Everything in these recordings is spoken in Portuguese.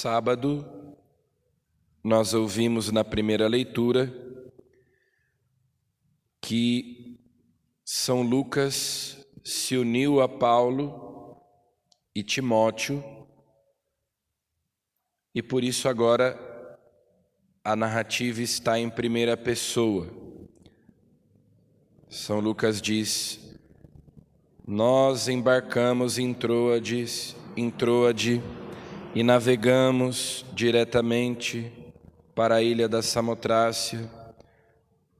sábado, nós ouvimos na primeira leitura que São Lucas se uniu a Paulo e Timóteo, e por isso agora a narrativa está em primeira pessoa. São Lucas diz: nós embarcamos em Troade e navegamos diretamente para a ilha da Samotrácia,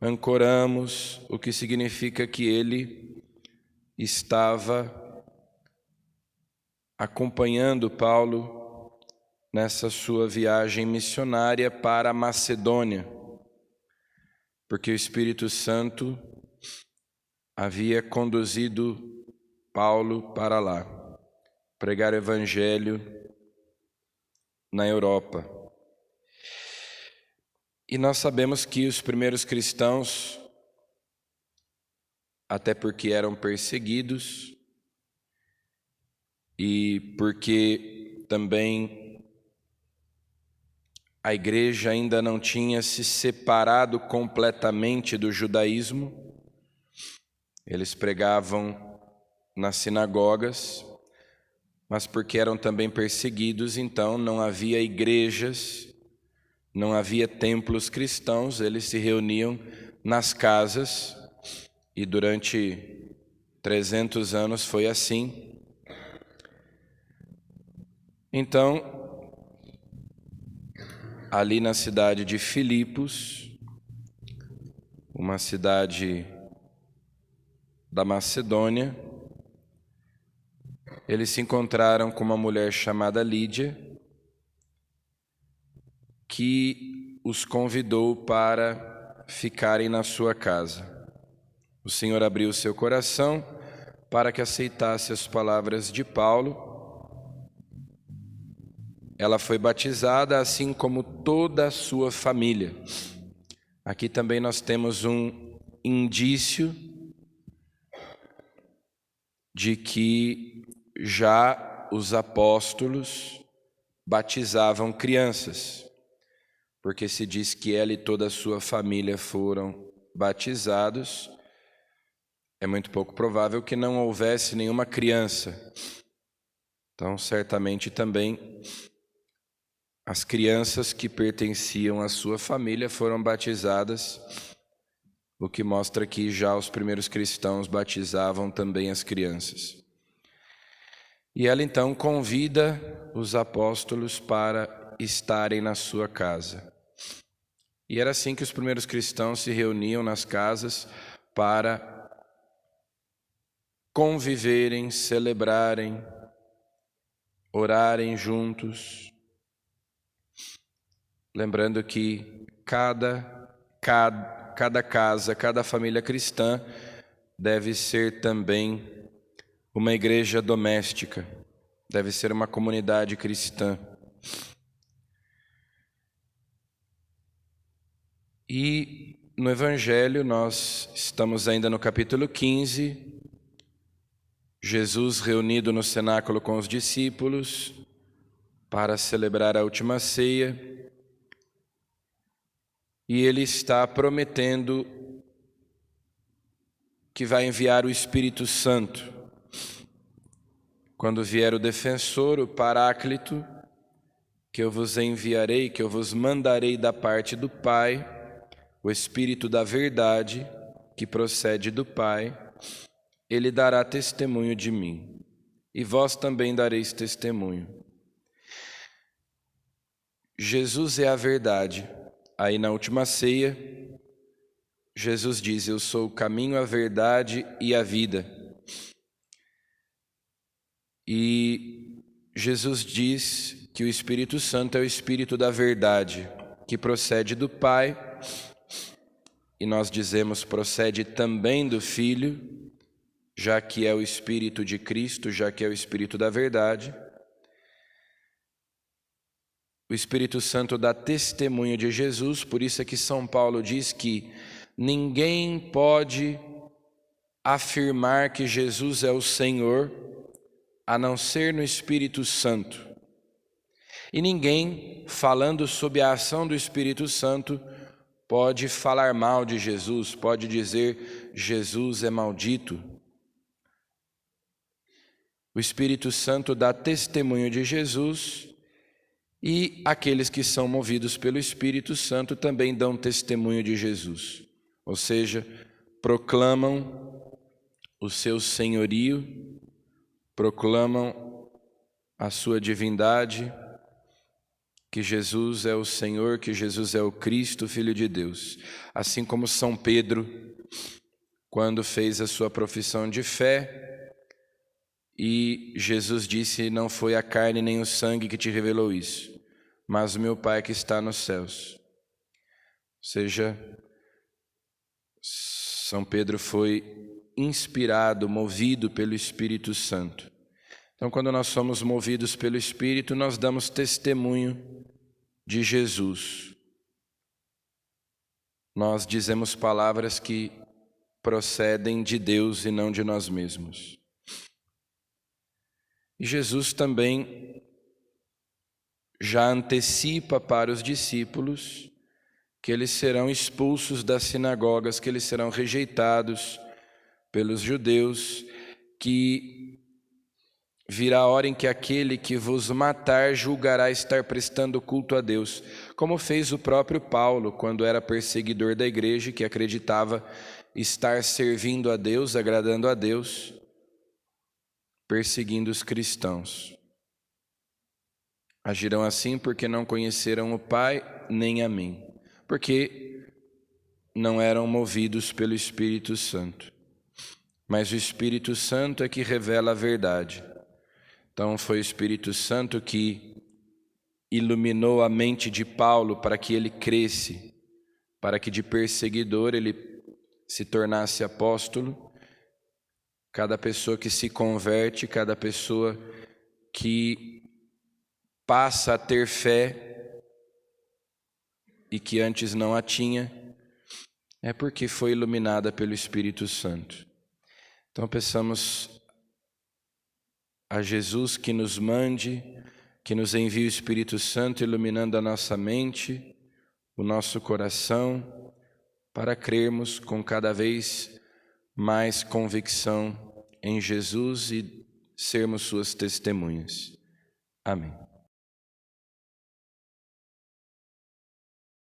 ancoramos, o que significa que ele estava acompanhando Paulo nessa sua viagem missionária para a Macedônia, porque o Espírito Santo havia conduzido Paulo para lá, pregar o Evangelho na Europa. E nós sabemos que os primeiros cristãos, até porque eram perseguidos e porque também a igreja ainda não tinha se separado completamente do judaísmo, eles pregavam nas sinagogas, mas porque eram também perseguidos, então não havia igrejas, não havia templos cristãos, eles se reuniam nas casas, e durante 300 anos foi assim. Então, ali na cidade de Filipos, uma cidade da Macedônia, eles se encontraram com uma mulher chamada Lídia, que os convidou para ficarem na sua casa. O Senhor abriu seu coração para que aceitasse as palavras de Paulo. Ela foi batizada, assim como toda a sua família. Aqui também nós temos um indício de que já os apóstolos batizavam crianças, porque se diz que ela e toda a sua família foram batizados, é muito pouco provável que não houvesse nenhuma criança. Então, certamente também as crianças que pertenciam à sua família foram batizadas, o que mostra que já os primeiros cristãos batizavam também as crianças. E ela então convida os apóstolos para estarem na sua casa. E era assim que os primeiros cristãos se reuniam nas casas para conviverem, celebrarem, orarem juntos. Lembrando que cada casa, cada família cristã deve ser também uma igreja doméstica, deve ser uma comunidade cristã. E no Evangelho nós estamos ainda no capítulo 15, Jesus reunido no cenáculo com os discípulos para celebrar a última ceia, e ele está prometendo que vai enviar o Espírito Santo. Quando vier o defensor, o Paráclito, que eu vos enviarei, que eu vos mandarei da parte do Pai, o Espírito da verdade, que procede do Pai, ele dará testemunho de mim, e vós também dareis testemunho. Jesus é a verdade. Aí na última ceia, Jesus diz: eu sou o caminho, a verdade e a vida. E Jesus diz que o Espírito Santo é o Espírito da verdade, que procede do Pai, e nós dizemos procede também do Filho, já que é o Espírito de Cristo, já que é o Espírito da verdade. O Espírito Santo dá testemunho de Jesus, por isso é que São Paulo diz que ninguém pode afirmar que Jesus é o Senhor, a não ser no Espírito Santo. E ninguém, falando sob a ação do Espírito Santo, pode falar mal de Jesus, pode dizer Jesus é maldito. O Espírito Santo dá testemunho de Jesus e aqueles que são movidos pelo Espírito Santo também dão testemunho de Jesus. Ou seja, proclamam o seu senhorio, proclamam a sua divindade, que Jesus é o Senhor, que Jesus é o Cristo, Filho de Deus. Assim como São Pedro, quando fez a sua profissão de fé, e Jesus disse: não foi a carne nem o sangue que te revelou isso, mas o meu Pai que está nos céus. Ou seja, São Pedro foi inspirado, movido pelo Espírito Santo. Então, quando nós somos movidos pelo Espírito, nós damos testemunho de Jesus. Nós dizemos palavras que procedem de Deus e não de nós mesmos. E Jesus também já antecipa para os discípulos que eles serão expulsos das sinagogas, que eles serão rejeitados pelos judeus, que virá a hora em que aquele que vos matar julgará estar prestando culto a Deus, como fez o próprio Paulo quando era perseguidor da igreja, que acreditava estar servindo a Deus, agradando a Deus, perseguindo os cristãos. Agirão assim porque não conheceram o Pai nem a mim, porque não eram movidos pelo Espírito Santo. Mas o Espírito Santo é que revela a verdade. Então foi o Espírito Santo que iluminou a mente de Paulo para que ele cresce, para que de perseguidor ele se tornasse apóstolo. Cada pessoa que se converte, cada pessoa que passa a ter fé e que antes não a tinha, é porque foi iluminada pelo Espírito Santo. Então peçamos a Jesus que nos mande, que nos envie o Espírito Santo iluminando a nossa mente, o nosso coração, para crermos com cada vez mais convicção em Jesus e sermos suas testemunhas. Amém.